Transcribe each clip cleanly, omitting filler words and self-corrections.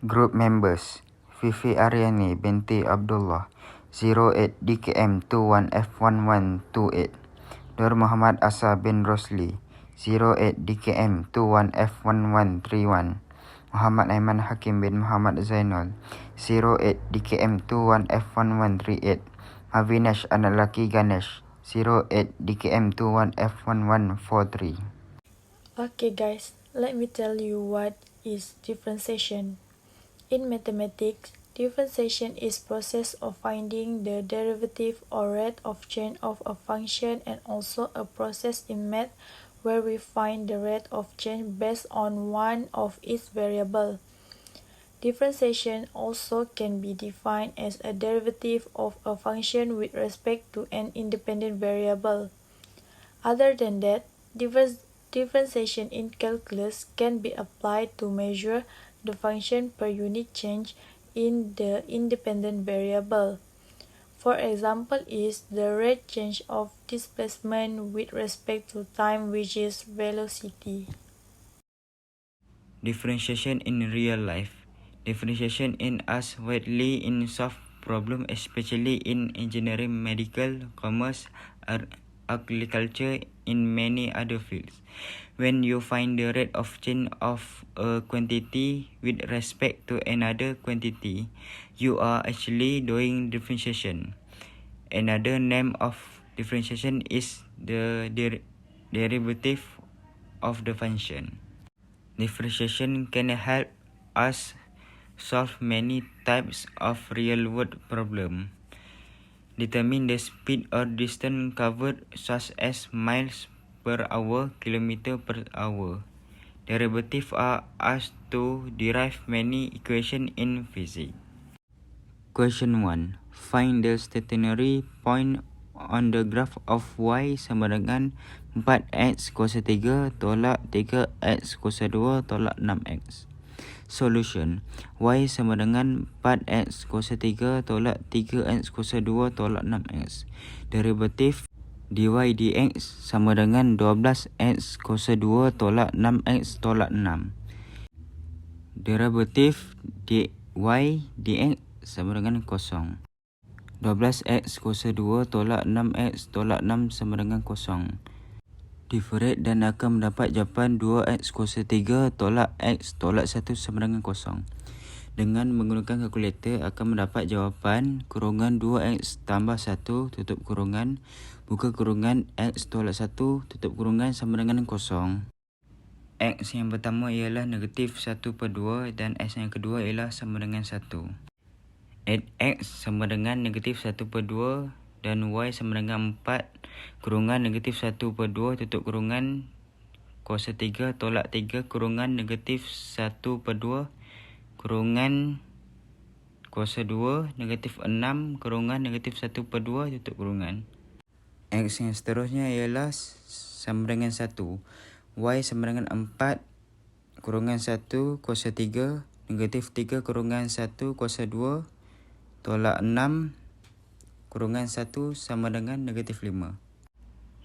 Group members: Fifi Aryani binti Abdullah 08DKM21F1128, Nur Muhammad Asa bin Rosli 08DKM21F1131, Muhammad Aiman Hakim bin Muhammad Zainal 08DKM21F1138, Avinash anak lelaki Ganesh 08DKM21F1143. Okay guys, let me tell you what is differentiation. In mathematics, differentiation is process of finding the derivative or rate of change of a function, and also a process in math where we find the rate of change based on one of its variables. Differentiation also can be defined as a derivative of a function with respect to an independent variable. Other than that, differentiation in calculus can be applied to measure the function per unit change in the independent variable. For example is the rate change of displacement with respect to time, which is velocity. Differentiation in real life. Differentiation is used widely in solve problems, especially in engineering, medical, commerce, agriculture, in many other fields. When you find the rate of change of a quantity with respect to another quantity, you are actually doing differentiation. Another name of differentiation is the derivative of the function. Differentiation can help us solve many types of real-world problems. Determine the speed or distance covered, such as miles per hour, kilometer per hour. Derivatives are used to derive many equations in physics. Question 1. Find the stationary point on the graph of y sama dengan 4x kuasa 3 tolak 3x kuasa 2 tolak 6x. Solution. Y sama dengan 4x kuasa 3 tolak 3x kuasa 2 tolak 6x. Derivatif dy dx sama dengan 12x kuasa 2 tolak 6x tolak 6. Derivatif dy dx sama dengan kosong. 12x kuasa 2 tolak 6x tolak 6 sama dengan kosong. Diferit dan akan mendapat jawapan 2x kuasa 3 tolak x tolak 1 sama dengan kosong. Dengan menggunakan kalkulator akan mendapat jawapan kurungan 2x tambah 1 tutup kurungan buka kurungan x tolak 1 tutup kurungan sama dengan kosong. X yang pertama ialah negatif 1/2 dan x yang kedua ialah sama dengan 1. Add x sama dengan negatif 1/2 dan y sama dengan 4 kurungan negatif 1/2 tutup kurungan kuasa 3 tolak 3 kurungan negatif 1/2 kurungan kuasa 2 negatif 6 kurungan negatif 1/2 tutup kurungan. X yang seterusnya ialah sama dengan 1. Y sama dengan 4 kurungan 1 kuasa 3 negatif 3 kurungan 1 kuasa 2 tolak 6 kurungan 1 sama dengan negatif 5.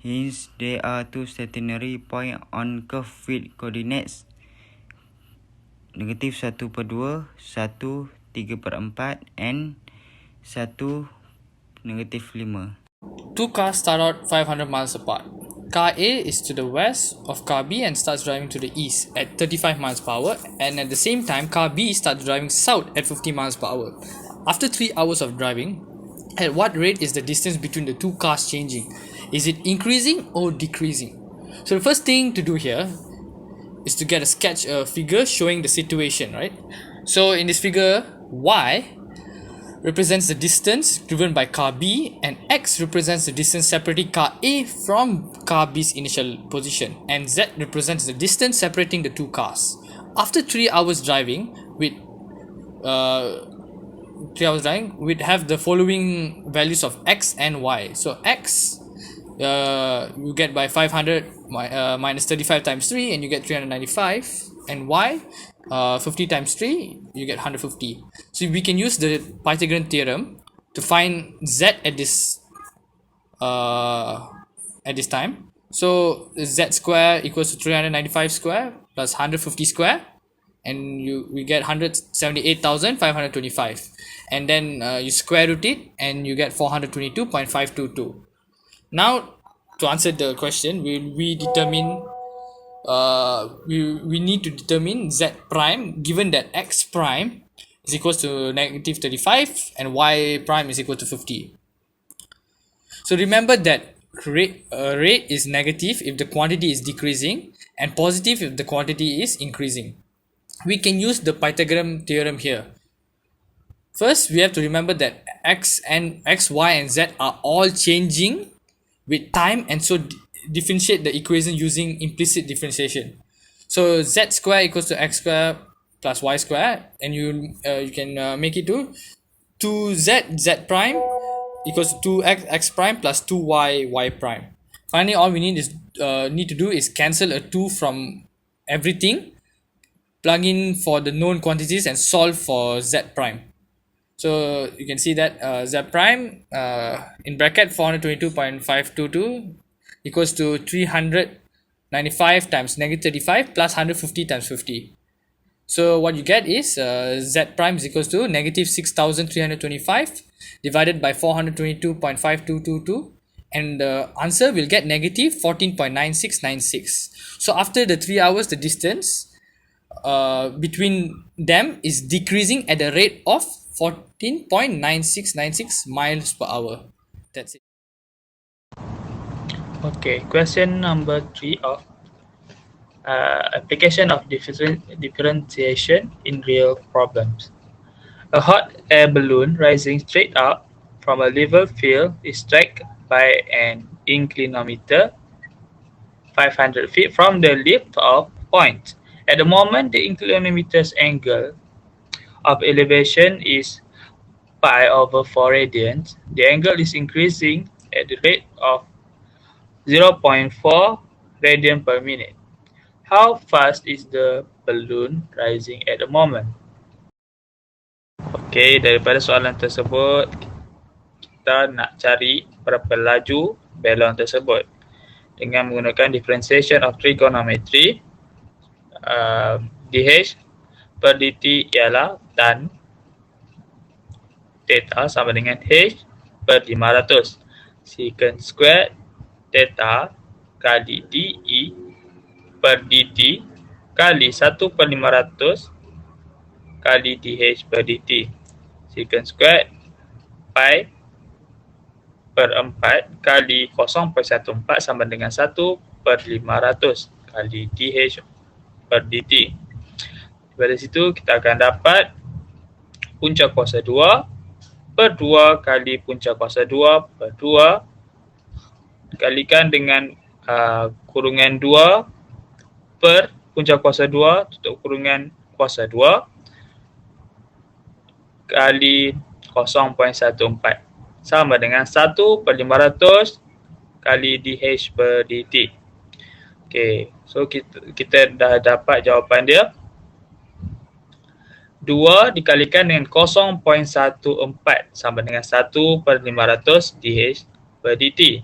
Hence, there are two stationary points on curve with coordinates negatif 1/2, 1 3/4 and 1 negatif 5. Two cars start out 500 miles apart. Car A is to the west of car B and starts driving to the east at 35 miles per hour, and at the same time car B starts driving south at 50 miles per hour. After 3 hours of driving, at what rate is the distance between the two cars changing? Is it increasing or decreasing? So the first thing to do here is to get a sketch, a figure showing the situation, right? So in this figure, y represents the distance driven by car B, and x represents the distance separating car A from car B's initial position, and z represents the distance separating the two cars. After 3 hours driving, we'd have the following values of x and y. So x you get by 500 minus 35 times 3 and you get 395, and y 50 times 3 you get 150. So we can use the Pythagorean theorem to find z at this time. So z square equals to 395 square plus 150 square, and we get 178,525, and then you square root it and you get 422.522. Now, to answer the question, we determine we need to determine z prime given that x prime is equals to negative 35 and y prime is equal to 50. So remember that rate is negative if the quantity is decreasing and positive if the quantity is increasing. We can use the Pythagorean theorem here. First, we have to remember that x, y, and z are all changing with time, and so differentiate the equation using implicit differentiation. So z square equals to x square plus y square, and you can make it to 2z prime equals to 2x prime plus 2y prime. Finally, all we need to do is cancel a 2 from everything, plug in for the known quantities, and solve for z prime. So you can see that z prime in bracket 422.522 equals to 395 times negative 35 plus 150 times 50. So what you get is z prime is equals to negative 6,325 divided by 422.5222, and the answer will get negative 14.9696. So after the 3 hours, the distance between them is decreasing at a rate of 14.9696 miles per hour. That's it. Okay, question number 3 of application of differentiation in real problems. A hot air balloon rising straight up from a level field is struck by an inclinometer 500 feet from the lift-off point. At the moment, the inclinometer's angle of elevation is pi over 4 radians. The angle is increasing at the rate of 0.4 radian per minute. How fast is the balloon rising at the moment? Okey, daripada soalan tersebut, kita nak cari berapa laju balon tersebut. Dengan menggunakan differentiation of trigonometry, dh per dt ialah tan theta sama dengan h per 500 secant squared theta kali de per dt kali 1 per 500 kali dh per dt. Secant squared pi per 4 kali 0.14 sama dengan 1 per 500 kali dh per dt. Dari situ kita akan dapat punca kuasa 2 per 2 kali punca kuasa 2 per 2 dikalikan dengan kurungan 2 per punca kuasa 2 tutup kurungan kuasa 2 kali 0.14 sama dengan 1 per 500 kali dh per dt. Okay, so kita dah dapat jawapan dia. 2 dikalikan dengan 0.14 sama dengan 1 per 500 dh per dt.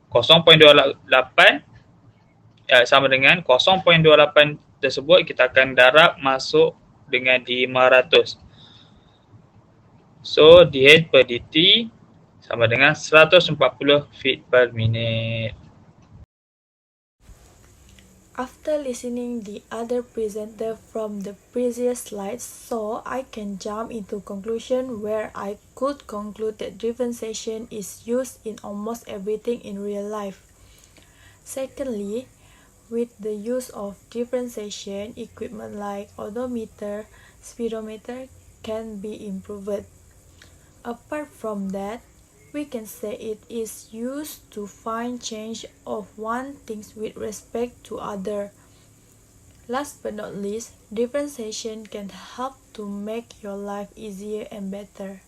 0.28 sama dengan 0.28 tersebut kita akan darab masuk dengan 500. So dh per dt sama dengan 140 feet per minute. After listening the other presenter from the previous slides, so I can jump into conclusion where I could conclude that differentiation is used in almost everything in real life. Secondly, with the use of differentiation, equipment like odometer, speedometer can be improved. Apart from that, we can say it is used to find change of one thing with respect to other. Last but not least, differentiation can help to make your life easier and better.